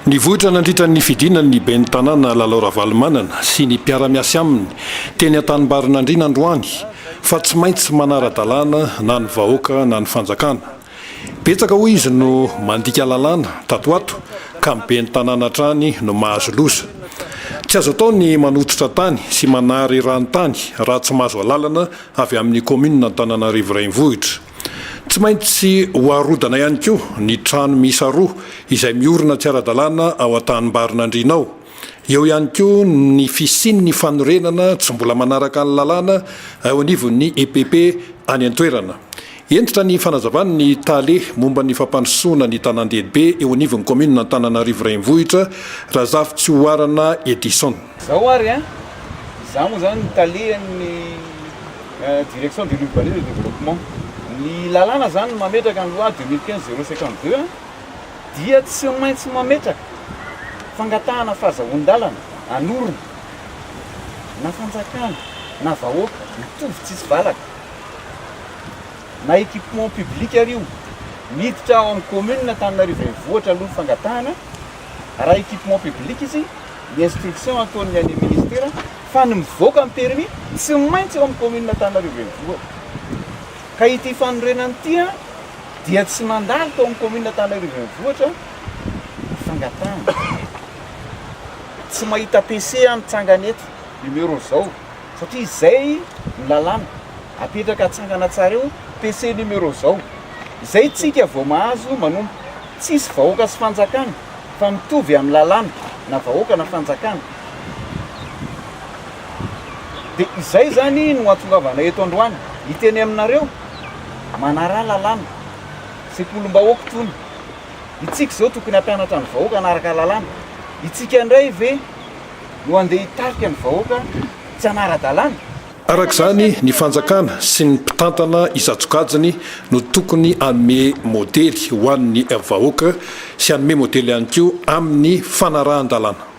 Ny vohitra nandritra ny fidinana ny ben'ny tanàna Lalao Ravalomanana sy ny mpiara-miasa aminy teny an-tanimbary androany fa tsy maintsy manara-dalàna na ny vahoaka na ny fanjakana. Betsaka hoy izy no mandika lalàna tatoato ka ny ben'ny tanàna hatrany no mahazo loza. Tsy azo atao ny manototra tany sy manary rano-tany raha tsy mahazo lalana avy amin'ny kominina Antananarivo renivohitra. Tsy maintsy ho arodana ihany koa ny trano miisa roa izay miorina tsy ara-dalàna ao an-tanimbarin'Andriana ao. Eo ihany koa ny fisian'ny fanorenana tsy mbola manaraka ny lalàna ao anivon'ny EPP any an-toerana. Entitra ny fanazavana ny tale momba ny fampandrosoana ny tanan-dehibe eo anivon'ny kominina Antananarivo renivohitra Razafy Tsioarana Edison. Zao ary za moa zany talehan'ny direction de l'urbanisme et du développement. Ny lalàna zany mametraka ny loi 2015-052 dia tsy maintsy mametraka fangatahana fahazahoan-dalana anorona na fanjakana na vahoaka mitovy tsisy valaka na équipement public ary io miditra ao amin'ny commune Antananarivo renivohitra aloha fangatahana raha équipement public izy ny instruction ataony any ministère fa ny mivoaka amin'ny permis tsy maintsy eo amin'ny commune Antananarivo renivohitra. Ka ity fanorenana ity dia tsy mandalo tao amin'ny commune Antananarivo renivohitra fangatahana. Tsy mahita PC an-tsangana eto numéro zao satria izay ny lalàna apetraka atsangana tsara eo PC numéro zao. Izay tsika vao mahazo manompo tsisy vahoaka sy fanjakana fa mitovy amin'ny lalàna na vahoaka na fanjakana. Dia izay zany no hahatongavana eto androany hiteny aminareo manara lalàna sekolim-bahoaka tony. Itsika zao tokony hampianatra ny vahoaka anaraka lalàna. Itsika indray ve no andeha hitarika ny vahoaka tsy anara-dalàna. Arak'izany ny fanjakana sy ny mpitantana isan-tsokajiny no tokony hanome modely ho an'ny vahoaka sy hanome modely ihany koa amin'ny fanarahan-dalàna.